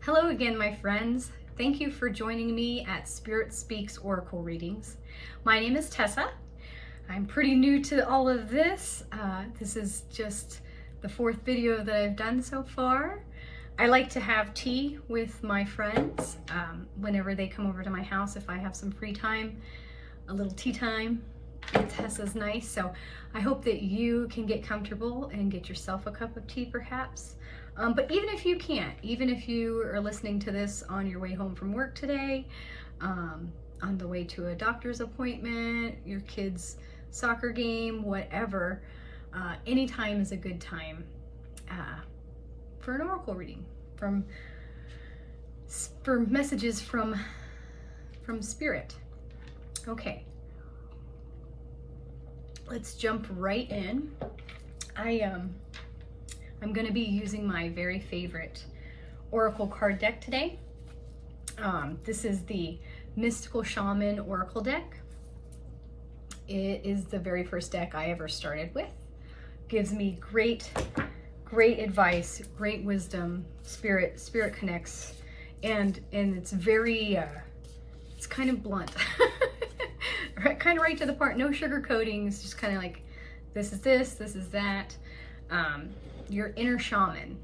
Hello again, my friends. Thank you for joining me at Spirit Speaks Oracle Readings. My name is Tessa. I'm pretty new to all of this. This is just the fourth video that I've done so far. I like to have tea with my friends whenever they come over to my house. If I have some free time, a little tea time, Tessa's nice. So I hope that you can get comfortable and get yourself a cup of tea perhaps. But even if you can't, even if you are listening to this on your way home from work today, on the way to a doctor's appointment, your kid's soccer game, whatever, any time is a good time for an oracle reading, for messages from Spirit. Okay, let's jump right in. I'm going to be using my very favorite oracle card deck today. This is the Mystical Shaman Oracle deck. It is the very first deck I ever started with. Gives me great advice, great wisdom. Spirit connects, and it's very it's kind of blunt, kind of right to the point. No sugar coatings. Just kind of like, this is this, this is that. Your inner shaman,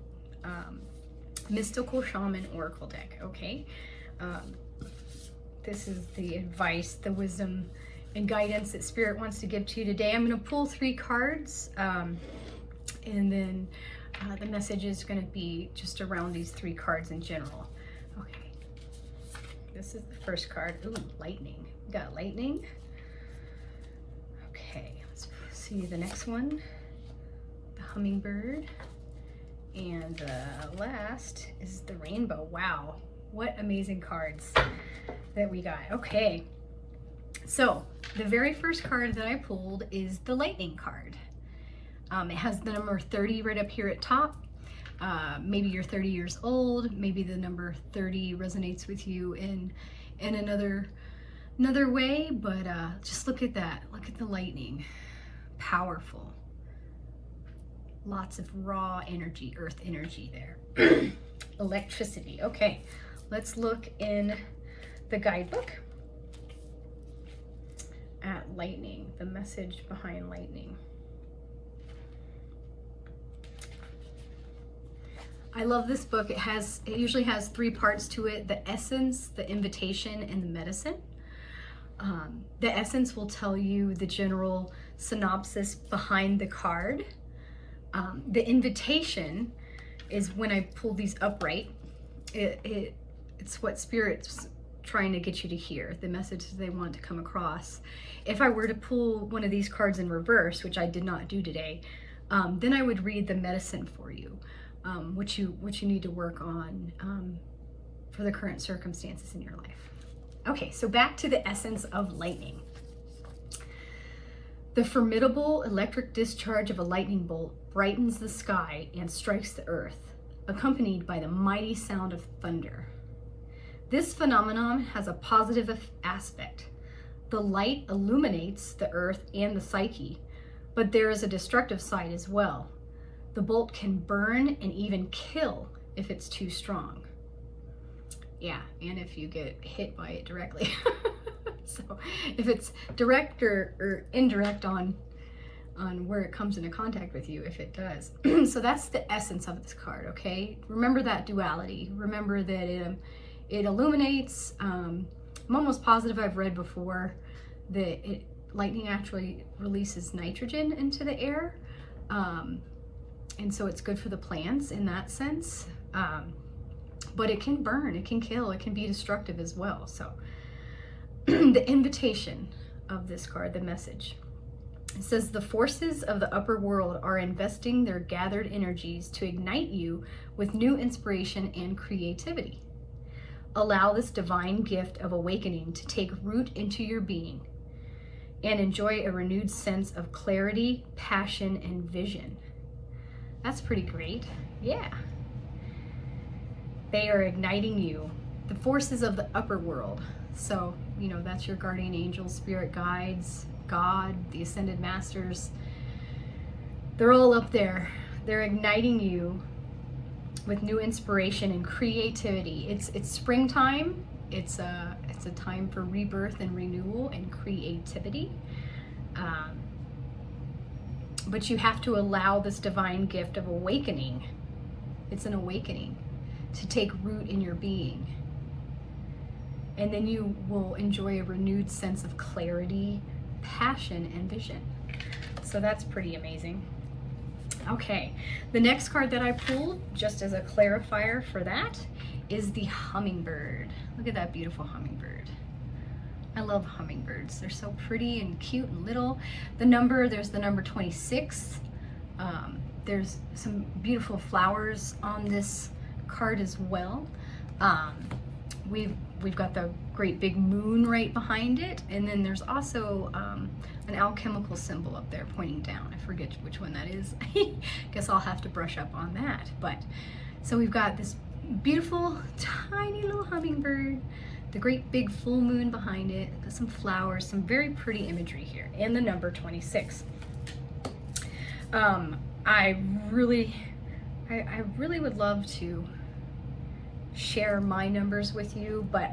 Mystical Shaman Oracle deck. Okay, this is the advice, the wisdom and guidance that Spirit wants to give to you today. I'm going to pull 3 cards, and then the message is going to be just around these 3 cards in general. Okay, this is the first card. Ooh, lightning. We got lightning. Okay, let's see the next one. Hummingbird, and the last is the rainbow. Wow, what amazing cards that we got. Okay, so the very first card that I pulled is the lightning card. It has the number 30 right up here at top. Maybe you're 30 years old, maybe the number 30 resonates with you in another way, but just look at that. Look at the lightning. Powerful. Lots of raw energy, earth energy there. Electricity. Okay, let's look in the guidebook at lightning, the message behind lightning. I love this book. It usually has 3 parts to it: the essence, the invitation, and the medicine. The essence will tell you the general synopsis behind the card. The invitation is when I pull these upright. It's what Spirit's trying to get you to hear, the message they want to come across. If I were to pull one of these cards in reverse, which I did not do today, then I would read the medicine for you, what you need to work on for the current circumstances in your life. Okay, so back to the essence of lightning. The formidable electric discharge of a lightning bolt brightens the sky and strikes the earth, accompanied by the mighty sound of thunder. This phenomenon has a positive aspect. The light illuminates the earth and the psyche, but there is a destructive side as well. The bolt can burn and even kill if it's too strong. Yeah, and if you get hit by it directly. So if it's direct or indirect on where it comes into contact with you, if it does. So that's the essence of this card, okay? Remember that duality. Remember that it illuminates. I'm almost positive I've read before that lightning actually releases nitrogen into the air. And so it's good for the plants in that sense. But it can burn, it can kill, it can be destructive as well. So the invitation of this card, the message. It says, the forces of the upper world are investing their gathered energies to ignite you with new inspiration and creativity. Allow this divine gift of awakening to take root into your being and enjoy a renewed sense of clarity, passion, and vision. That's pretty great. Yeah. They are igniting you. The forces of the upper world. So, that's your guardian angels, spirit guides, God, the ascended masters. They're all up there. They're igniting you with new inspiration and creativity. It's springtime. It's a time for rebirth and renewal and creativity. But you have to allow this divine gift of awakening. It's an awakening to take root in your being. And then you will enjoy a renewed sense of clarity, passion, and vision. So that's pretty amazing. Okay, the next card that I pulled, just as a clarifier for that, is the hummingbird. Look at that beautiful hummingbird. I love hummingbirds. They're so pretty and cute and little. There's the number 26. There's some beautiful flowers on this card as well. We've got the great big moon right behind it, and then there's also an alchemical symbol up there pointing down. I forget which one that is. Guess I'll have to brush up on that. But so we've got this beautiful tiny little hummingbird, the great big full moon behind it, some flowers, some very pretty imagery here, and the number 26. I really would love to share my numbers with you, but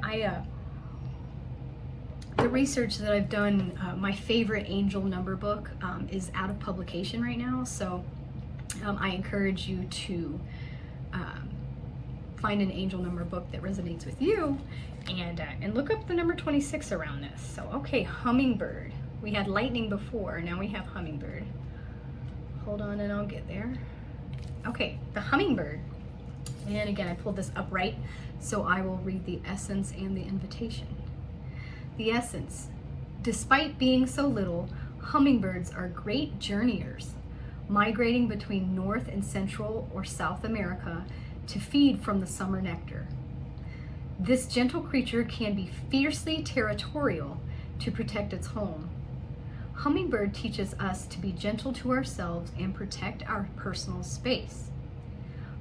the research that I've done, my favorite angel number book is out of publication right now, so I encourage you to find an angel number book that resonates with you, and look up the number 26 around this. So okay, hummingbird. We had lightning before, now we have hummingbird. Hold on and I'll get there. Okay, the hummingbird. And again, I pulled this upright, so I will read the essence and the invitation. The essence: despite being so little, hummingbirds are great journeyers, migrating between North and Central or South America to feed from the summer nectar. This gentle creature can be fiercely territorial to protect its home. Hummingbird teaches us to be gentle to ourselves and protect our personal space.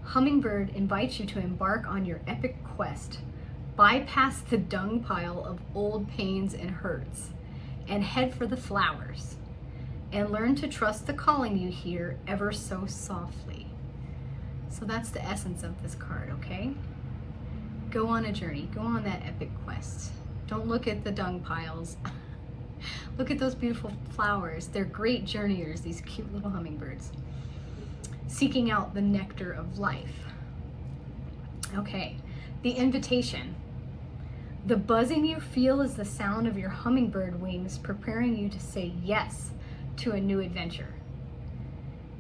Hummingbird invites you to embark on your epic quest, bypass the dung pile of old pains and hurts, and head for the flowers, and learn to trust the calling you hear ever so softly. So that's the essence of this card, okay? Go on a journey, go on that epic quest. Don't look at the dung piles. Look at those beautiful flowers. They're great journeyers, these cute little hummingbirds, seeking out the nectar of life. Okay, the invitation. The buzzing you feel is the sound of your hummingbird wings preparing you to say yes to a new adventure.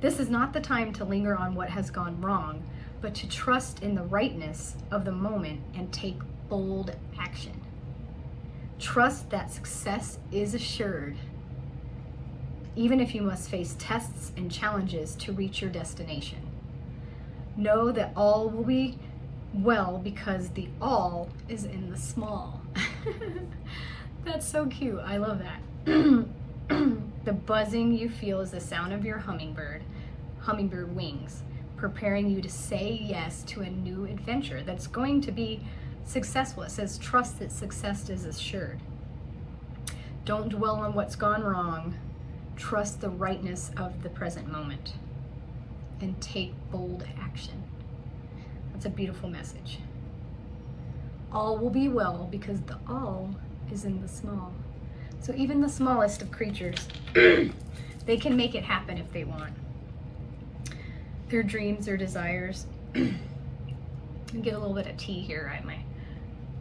This is not the time to linger on what has gone wrong, but to trust in the rightness of the moment and take bold action. Trust that success is assured, even if you must face tests and challenges to reach your destination. Know that all will be well because the all is in the small. That's so cute. I love that. The buzzing you feel is the sound of your hummingbird wings, preparing you to say yes to a new adventure that's going to be successful. It says trust that success is assured. Don't dwell on what's gone wrong. Trust the rightness of the present moment and take bold action. That's a beautiful message. All will be well because the all is in the small. So even the smallest of creatures, they can make it happen if they want. Their dreams, their desires. Get a little bit of tea here. I have my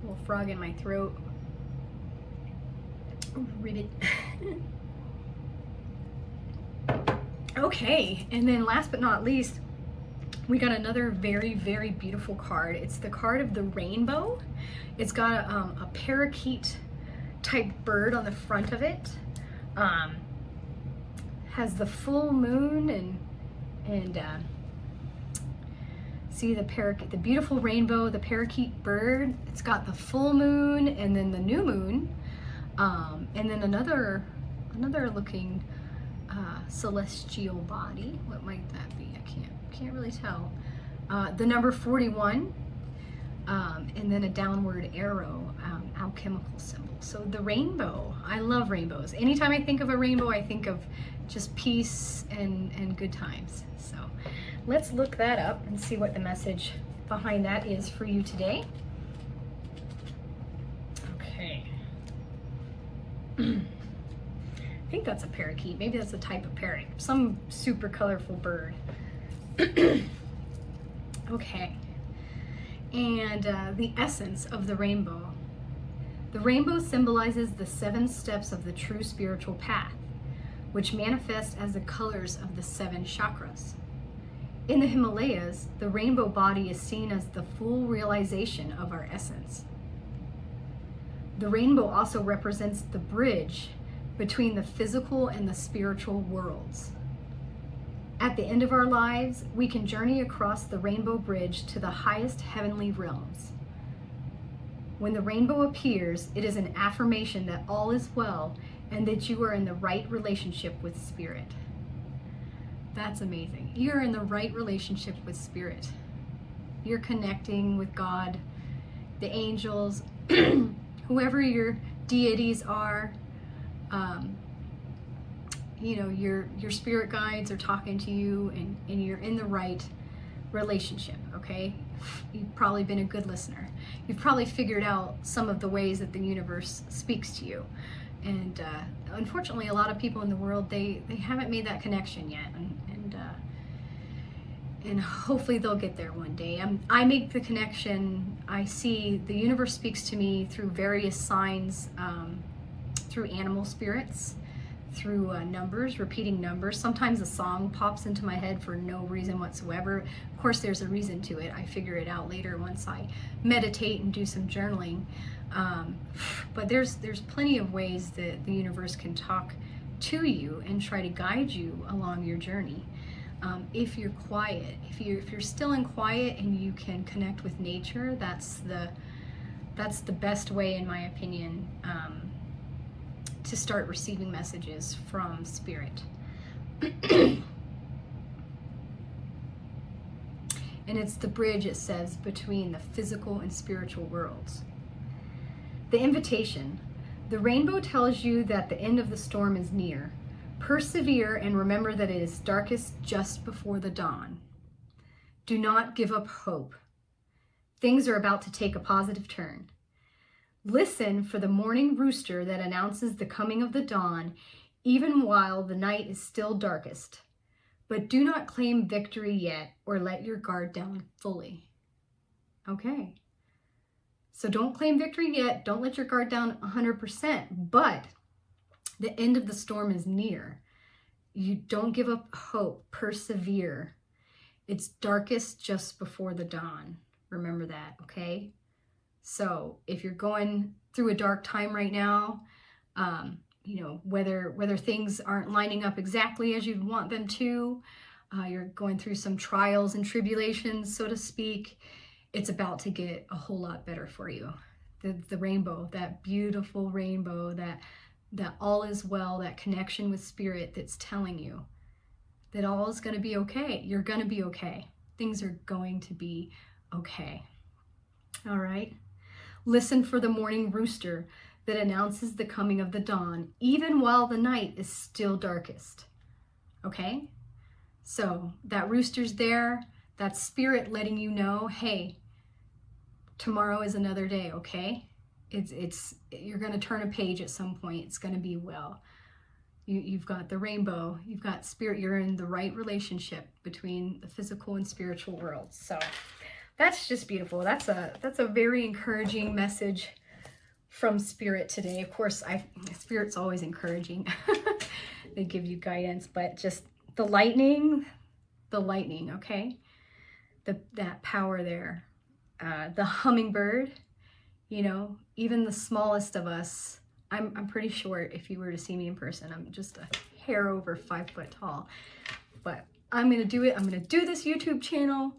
little frog in my throat. Ribbit. Okay, and then last but not least, we got another very, very beautiful card. It's the card of the rainbow. It's got a parakeet type bird on the front of it. Has the full moon and see the parakeet, the beautiful rainbow, the parakeet bird. It's got the full moon and then the new moon, and then another looking celestial body. What might that be? I can't really tell. The number 41, and then a downward arrow, alchemical symbol. So the rainbow. I love rainbows. Anytime I think of a rainbow, I think of just peace and good times. So Let's look that up and see what the message behind that is for you today. Okay. I think that's a parakeet. Maybe that's a type of parrot. Some super colorful bird. Okay. And the essence of the rainbow. The rainbow symbolizes the 7 steps of the true spiritual path, which manifest as the colors of the 7 chakras. In the Himalayas, the rainbow body is seen as the full realization of our essence. The rainbow also represents the bridge between the physical and the spiritual worlds. At the end of our lives, we can journey across the rainbow bridge to the highest heavenly realms. When the rainbow appears, it is an affirmation that all is well and that you are in the right relationship with Spirit. That's amazing. You're in the right relationship with Spirit. You're connecting with God, the angels, whoever your deities are. Your spirit guides are talking to you, and you're in the right relationship, okay? You've probably been a good listener. You've probably figured out some of the ways that the universe speaks to you. And unfortunately, a lot of people in the world, they haven't made that connection yet. And hopefully they'll get there one day. I make the connection. I see the universe speaks to me through various signs, through animal spirits, through numbers, repeating numbers. Sometimes a song pops into my head for no reason whatsoever. Of course, there's a reason to it. I figure it out later once I meditate and do some journaling. But there's plenty of ways that the universe can talk to you and try to guide you along your journey. If you're quiet, if you're still in quiet and you can connect with nature, that's the best way, in my opinion, to start receiving messages from Spirit. And it's the bridge, it says, between the physical and spiritual worlds. The invitation. The rainbow tells you that the end of the storm is near. Persevere and remember that it is darkest just before the dawn. Do not give up hope. Things are about to take a positive turn. Listen for the morning rooster that announces the coming of the dawn, even while the night is still darkest. But do not claim victory yet or let your guard down fully. Okay. So don't claim victory yet. Don't let your guard down 100%. But the end of the storm is near. You don't give up hope. Persevere. It's darkest just before the dawn. Remember that, okay? So if you're going through a dark time right now, whether things aren't lining up exactly as you'd want them to, you're going through some trials and tribulations, so to speak, it's about to get a whole lot better for you. The rainbow, that beautiful rainbow, that all is well, that connection with Spirit that's telling you that all is going to be okay. You're going to be okay. Things are going to be okay. All right. Listen for the morning rooster that announces the coming of the dawn, even while the night is still darkest. Okay? So that rooster's there, that Spirit letting you know, hey, tomorrow is another day, okay? You're going to turn a page at some point. It's going to be well. You've got the rainbow, you've got Spirit, you're in the right relationship between the physical and spiritual worlds. So that's just beautiful. That's a very encouraging message from Spirit today. Of course, Spirit's always encouraging. They give you guidance, but just the lightning, okay? That power there. The hummingbird, even the smallest of us, I'm pretty short. If you were to see me in person, I'm just a hair over 5 foot tall, but I'm going to do it. I'm going to do this YouTube channel.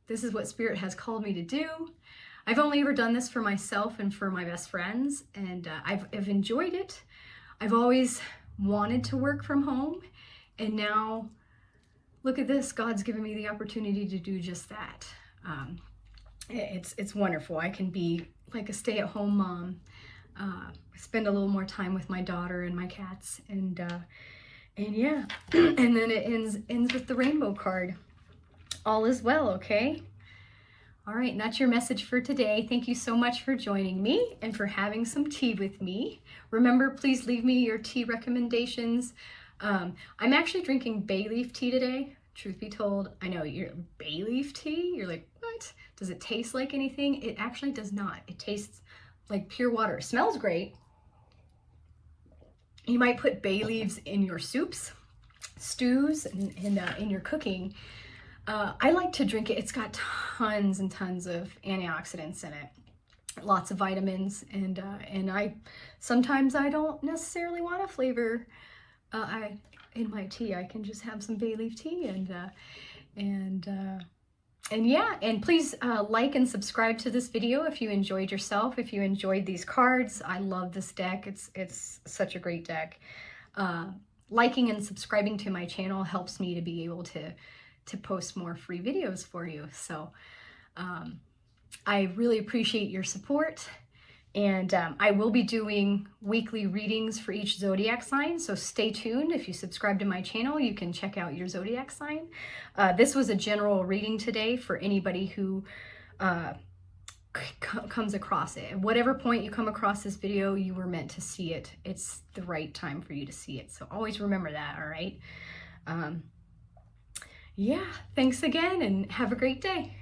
This is what Spirit has called me to do. I've only ever done this for myself and for my best friends, and I've enjoyed it. I've always wanted to work from home, and now look at this. God's given me the opportunity to do just that. It's wonderful. I can be like a stay-at-home mom, spend a little more time with my daughter and my cats, and And yeah, and then it ends with the rainbow card. All is well, okay? All right, and that's your message for today. Thank you so much for joining me and for having some tea with me. Remember, please leave me your tea recommendations. I'm actually drinking bay leaf tea today. Truth be told, I know you're bay leaf tea. You're like, what? Does it taste like anything? It actually does not. It tastes like pure water. It smells great. You might put bay leaves in your soups, stews, and in your cooking. I like to drink it. It's got tons and tons of antioxidants in it, lots of vitamins, and I sometimes I don't necessarily want a flavor. In my tea, I can just have some bay leaf tea, and yeah, and please like and subscribe to this video if you enjoyed yourself, if you enjoyed these cards. I love this deck. It's such a great deck. Liking and subscribing to my channel helps me to be able to post more free videos for you. So I really appreciate your support. And I will be doing weekly readings for each zodiac sign, so stay tuned. If you subscribe to my channel, you can check out your zodiac sign. This was a general reading today for anybody who comes across it. At whatever point you come across this video, you were meant to see it. It's the right time for you to see it, so always remember that, all right? Yeah, thanks again, and have a great day.